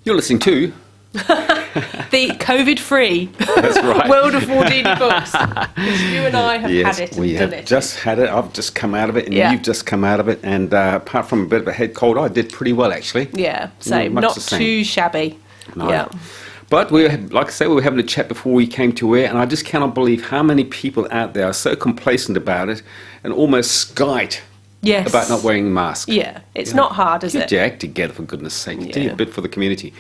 You're listening to the COVID-free That's right. world of Wardini books. Because you and I have had it and we done have it. just had it. I've just come out of it, and you've just come out of it. And apart from a bit of a head cold, I did pretty well, actually. Yeah, same. Much Not the same. too shabby. No. Yeah. But like I say, we were having a chat before we came to air, and I just cannot believe how many people out there are so complacent about it and almost skite Yes. about not wearing masks. Yeah, it's not hard, is Get it? your act together, for goodness sake. You do Yeah. a bit for the community.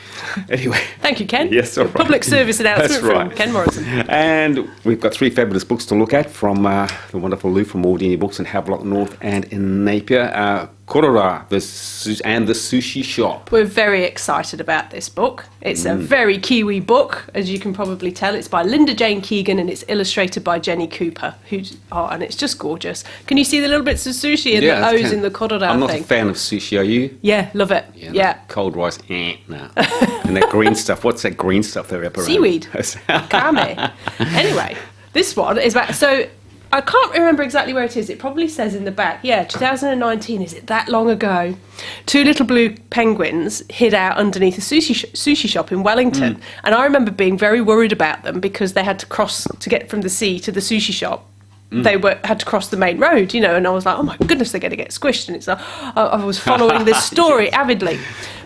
Anyway. Thank you, Ken. Yes, all right. Public service announcement That's right. from Ken Morrison. And we've got 3 fabulous books to look at from the wonderful Lou from Wardini Books in Havelock North and in Napier. Korrora and the Sushi Shop. We're very excited about this book. It's a very Kiwi book, as you can probably tell. It's by Linda Jane Keegan and it's illustrated by Jenny Cooper, and it's just gorgeous. Can you see the little bits of sushi and the O's in the Korrora I'm not thing? a fan of sushi, are you? Yeah, love it. Yeah. Cold rice, no. And that green stuff, what's that green stuff they're up around? Seaweed. Kame. Anyway, this one is about... So, I can't remember exactly where it is. It probably says in the back. Yeah, 2019. Is it that long ago? 2 little blue penguins hid out underneath a sushi shop in Wellington. And I remember being very worried about them because they had to cross to get from the sea to the sushi shop. They had to cross the main road, and I was like, oh my goodness, they're going to get squished. And it's like, I was following this story avidly.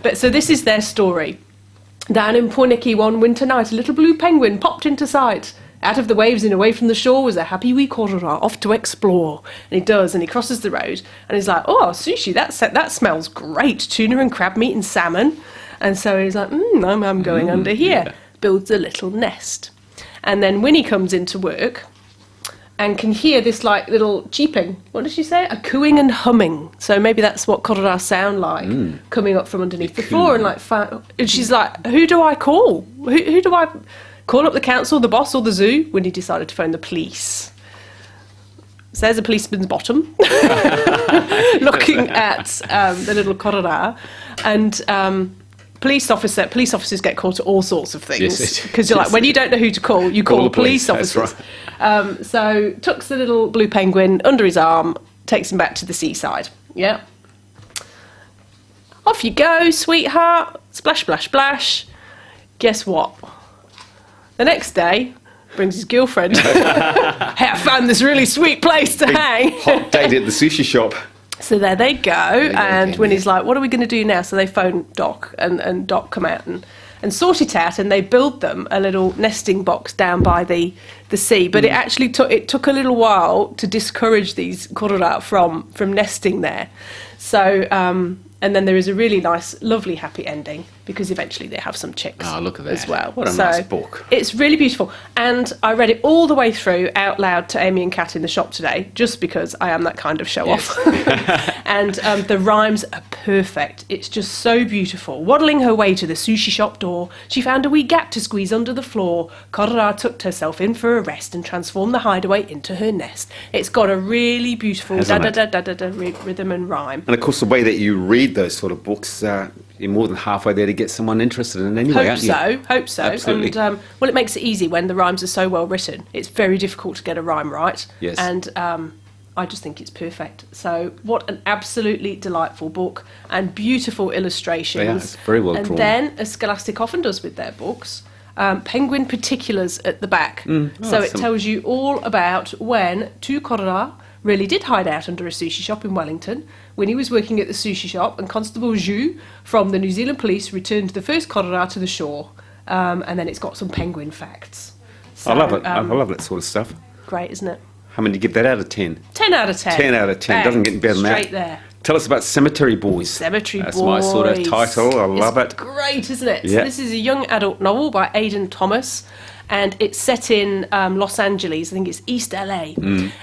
But so this is their story. Down in Pornicky one winter night, a little blue penguin popped into sight. Out of the waves and away from the shore was a happy wee Korrora off to explore. And he does, and he crosses the road, and he's like, oh, sushi, that smells great. Tuna and crab meat and salmon. And so he's like, I'm going under here. Yeah. Builds a little nest. And then Winnie comes into work and can hear this like little cheeping. What does she say? A cooing and humming. So maybe that's what Korrora sound like, coming up from underneath the floor. And she's like, who do I call? Who do I... Call up the council, the boss, or the zoo? When he decided to phone the police. So there's a policeman's bottom looking at the little Korrora. And police officers get called to all sorts of things. Because you're like, when you don't know who to call, you call police officers. Right. So tucks the little blue penguin under his arm, takes him back to the seaside. Yeah. Off you go, sweetheart. Splash, splash, splash. Guess what? The next day, brings his girlfriend. Hey, I found this really sweet place to hang. Hot date at the sushi shop. So there they go. And Winnie's like, what are we going to do now? So they phone Doc, and Doc come out and sort it out, and they build them a little nesting box down by the sea. But it actually took a little while to discourage these Korrora from nesting there. So... and then there is a really nice, lovely, happy ending because eventually they have some chicks. Oh, look at that. As well. What a nice book. It's really beautiful. And I read it all the way through out loud to Amy and Kat in the shop today, just because I am that kind of show-off. And the rhymes are perfect. It's just so beautiful. Waddling her way to the sushi shop door, she found a wee gap to squeeze under the floor. Korrora tucked herself in for a rest and transformed the hideaway into her nest. It's got a really beautiful da-da-da-da-da rhythm and rhyme. And of course, the way that you read those sort of books, you're more than halfway there to get someone interested in it anyway, aren't you? Hope so. Absolutely. And, well, it makes it easy when the rhymes are so well written. It's very difficult to get a rhyme right. Yes. And I just think it's perfect. So what an absolutely delightful book and beautiful illustrations. Yeah, it's very well drawn. And then, as Scholastic often does with their books, penguin particulars at the back. So it tells you all about when 2 Korrora really did hide out under a sushi shop in Wellington. Winnie was working at the sushi shop, and Constable Zhu from the New Zealand Police returned the first Korrora to the shore. And then it's got some penguin facts. So, I love it. I love that sort of stuff. Great, isn't it? How many do you give that out of 10? 10 out of 10. 10 out of 10. Bang. Doesn't get better than that. Straight there. Tell us about Cemetery Boys. Cemetery Boys. That's my sort of title. I love it. Great, isn't it? Yeah. So this is a young adult novel by Aidan Thomas, and it's set in Los Angeles. I think it's East LA.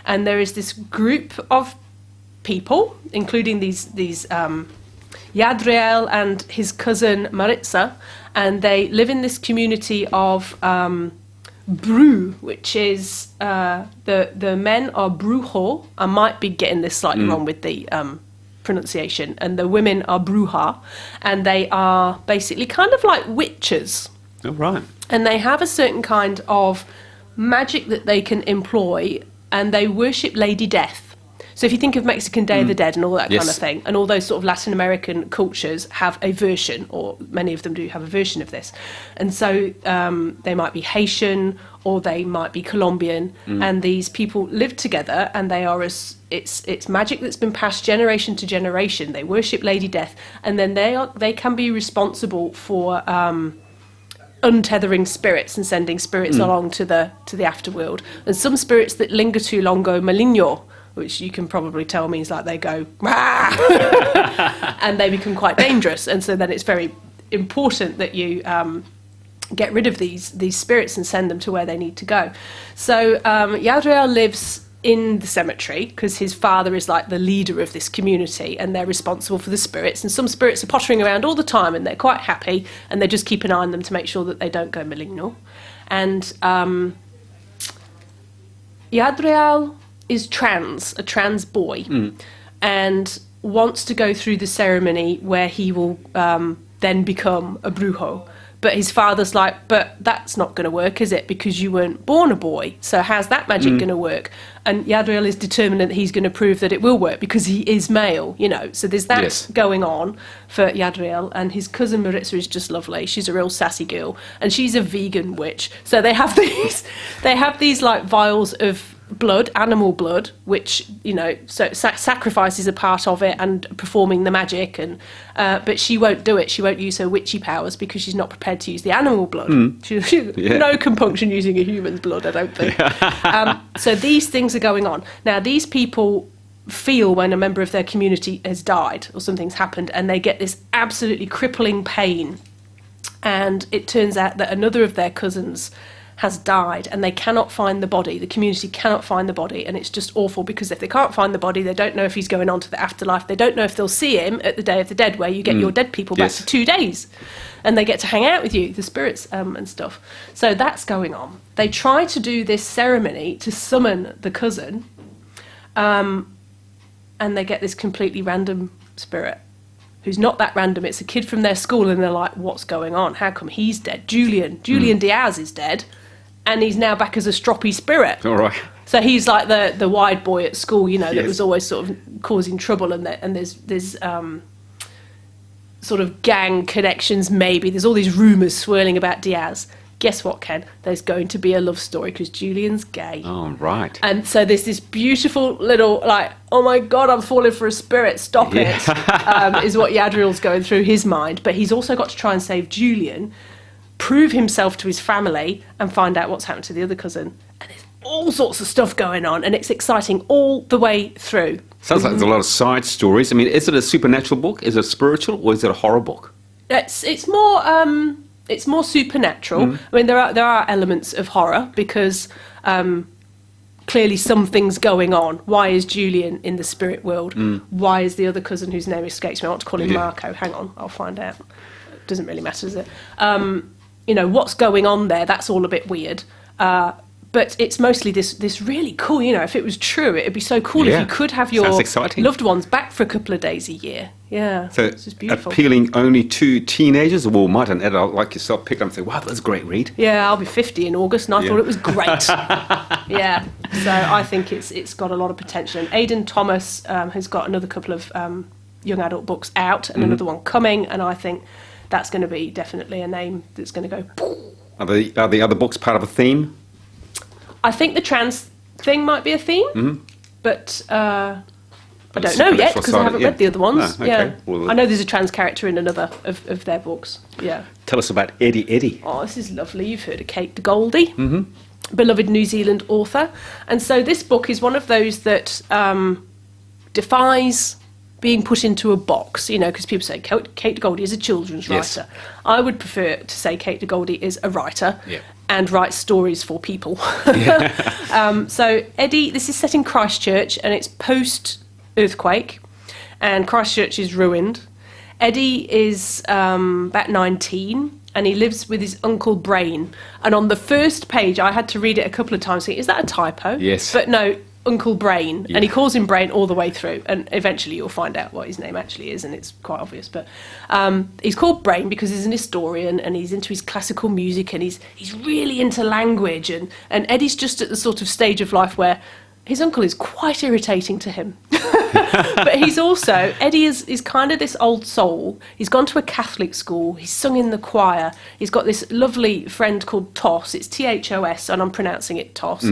And there is this group of people, including these Yadriel and his cousin Maritza, and they live in this community of Bru, which is the men are Brujo. I might be getting this slightly wrong with the pronunciation, and the women are Bruja, and they are basically kind of like witches. Oh, right. And they have a certain kind of magic that they can employ, and they worship Lady Death. So if you think of Mexican Day of the Dead and all that kind Yes. of thing, and all those sort of Latin American cultures have a version, or many of them do have a version of this. And so they might be Haitian or they might be Colombian, and these people live together, and they are it's magic that's been passed generation to generation. They worship Lady Death, and then they can be responsible for untethering spirits and sending spirits along to the afterworld. And some spirits that linger too long go maligno, which you can probably tell means like they go and they become quite dangerous. And so then it's very important that you get rid of these spirits and send them to where they need to go. So Yadriel lives in the cemetery because his father is like the leader of this community, and they're responsible for the spirits. And some spirits are pottering around all the time, and they're quite happy, and they just keep an eye on them to make sure that they don't go maligno. And Yadriel is a trans boy, and wants to go through the ceremony where he will then become a brujo. But his father's like, but that's not going to work, is it? Because you weren't born a boy. So how's that magic going to work? And Yadriel is determined that he's going to prove that it will work because he is male, you know. So there's that going on for Yadriel. And his cousin Maritza is just lovely. She's a real sassy girl. And she's a vegan witch. So they have these like vials of blood, animal blood, which, you know, so sacrifice is a part of it, and performing the magic, and but she won't do it. She won't use her witchy powers because she's not prepared to use the animal blood. She's no compunction using a human's blood, I don't think. So these things are going on. Now, these people feel when a member of their community has died or something's happened, and they get this absolutely crippling pain. And it turns out that another of their cousins has died, and they cannot find the body. The community cannot find the body, and it's just awful because if they can't find the body, they don't know if he's going on to the afterlife. They don't know if they'll see him at the Day of the Dead, where you get your dead people back for 2 days, and they get to hang out with you, the spirits and stuff. So that's going on. They try to do this ceremony to summon the cousin, and they get this completely random spirit who's not that random. It's a kid from their school, and they're like, what's going on? How come he's dead? Julian Diaz is dead, and he's now back as a stroppy spirit. All right. So he's like the wide boy at school, you know, that was always sort of causing trouble, and there's sort of gang connections maybe. There's all these rumours swirling about Diaz. Guess what, Ken? There's going to be a love story because Julian's gay. Oh, right. And so there's this beautiful little, like, oh my God, I'm falling for a spirit, stop it, is what Yadriel's going through his mind. But he's also got to try and save Julian, prove himself to his family, and find out what's happened to the other cousin. And there's all sorts of stuff going on, and it's exciting all the way through. Sounds like there's a lot of side stories. I mean, is it a supernatural book? Is it spiritual, or is it a horror book? It's more supernatural. I mean, there are elements of horror because clearly something's going on. Why is Julian in the spirit world? Why is the other cousin, whose name escapes me, I want to call him Marco. Hang on, I'll find out. It doesn't really matter, does it? You know, what's going on there? That's all a bit weird. But it's mostly this really cool, you know, if it was true, it'd be so cool if you could have your loved ones back for a couple of days a year. Yeah, so it's just beautiful. Appealing only to teenagers, or might an adult like yourself pick up and say, wow, that's a great read? Yeah, I'll be 50 in August, and I thought it was great. Yeah, so I think it's got a lot of potential. And Aidan Thomas has got another couple of young adult books out, and another one coming, and I think that's going to be definitely a name that's going to go... Are the other books part of a theme? I think the trans thing might be a theme, but I don't know yet because I haven't read the other ones. No, okay. Yeah, Well, I know there's a trans character in another of their books. Yeah. Tell us about Eddy. Oh, this is lovely. You've heard of Kate de Goldie, beloved New Zealand author, and so this book is one of those that defies being put into a box, you know, because people say Kate de Goldie is a children's writer. I would prefer to say Kate de Goldie is a writer and writes stories for people. So Eddy, this is set in Christchurch, and it's post-earthquake, and Christchurch is ruined. Eddy is about 19, and he lives with his uncle Brain. And on the first page, I had to read it a couple of times, thinking, is that a typo? Yes. But no, Uncle Brain, and he calls him Brain all the way through, and eventually you'll find out what his name actually is, and it's quite obvious. But he's called Brain because he's an historian, and he's into his classical music, and he's really into language, and Eddy's just at the sort of stage of life where his uncle is quite irritating to him. But he's also, Eddy is kind of this old soul. He's gone to a Catholic school. He's sung in the choir. He's got this lovely friend called Toss. It's Thos, and I'm pronouncing it Toss.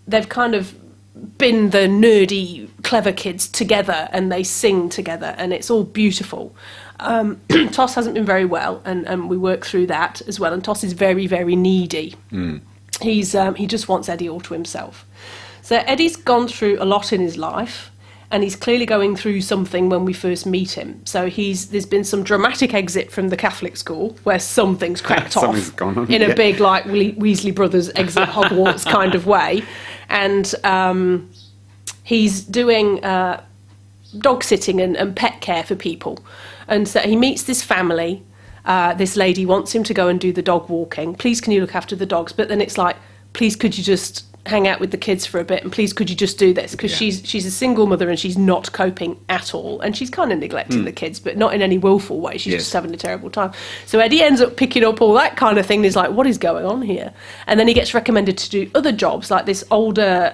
They've kind of been the nerdy, clever kids together, and they sing together, and it's all beautiful. Toss hasn't been very well, and we work through that as well. And Toss is very, very needy. He just wants Eddy all to himself. So Eddy's gone through a lot in his life, and he's clearly going through something when we first meet him. So there's been some dramatic exit from the Catholic school where something's cracked off gone on, in a big, like, Weasley Brothers exit Hogwarts kind of way. And he's doing dog sitting and pet care for people. And so he meets this family. This lady wants him to go and do the dog walking. Please, can you look after the dogs? But then it's like, please, could you just hang out with the kids for a bit, and please, could you just do this? Because she's a single mother and she's not coping at all, and she's kind of neglecting the kids, but not in any willful way. She's just having a terrible time. So Eddy ends up picking up all that kind of thing, and he's like, what is going on here? And then he gets recommended to do other jobs, like this older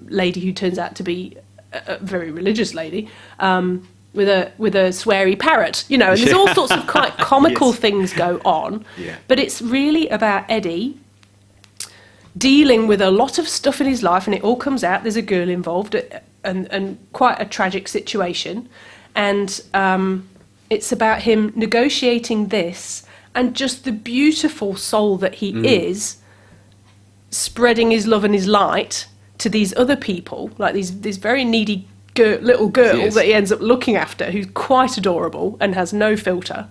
lady who turns out to be a very religious lady, with a sweary parrot, and there's all sorts of quite comical things go on. But it's really about Eddy dealing with a lot of stuff in his life, and it all comes out. There's a girl involved, and quite a tragic situation, and it's about him negotiating this, and just the beautiful soul that he is, spreading his love and his light to these other people, like this very needy little girl that he ends up looking after, who's quite adorable and has no filter.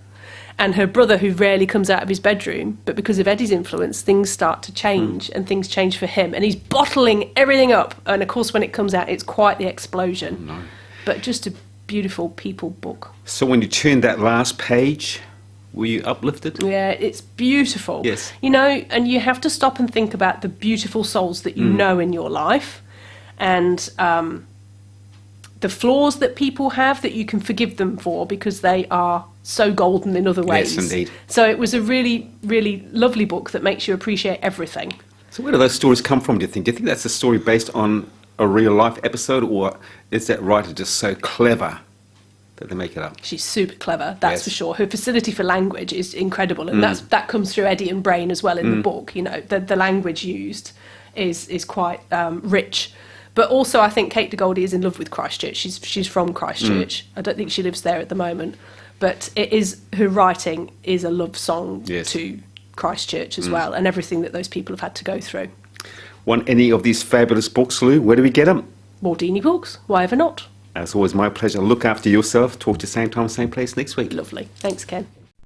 And her brother, who rarely comes out of his bedroom, but because of Eddy's influence, things start to change, and things change for him. And he's bottling everything up. And of course, when it comes out, it's quite the explosion. No. But just a beautiful people book. So when you turned that last page, were you uplifted? Yeah, it's beautiful. Yes. And you have to stop and think about the beautiful souls that you know in your life, and the flaws that people have that you can forgive them for because they are so golden in other ways. Yes, indeed. So it was a really, really lovely book that makes you appreciate everything. So where do those stories come from, do you think? Do you think that's a story based on a real-life episode, or is that writer just so clever that they make it up? She's super clever, that's for sure. Her facility for language is incredible, and that comes through Eddy and Brain as well in the book. The language used is quite rich. But also, I think Kate de Goldie is in love with Christchurch. She's from Christchurch. I don't think she lives there at the moment. But her writing is a love song to Christchurch as well, and everything that those people have had to go through. Want any of these fabulous books, Lou? Where do we get them? Wardini Books, why ever not? As always, my pleasure. Look after yourself. Talk to you same time, same place next week. Lovely. Thanks, Ken.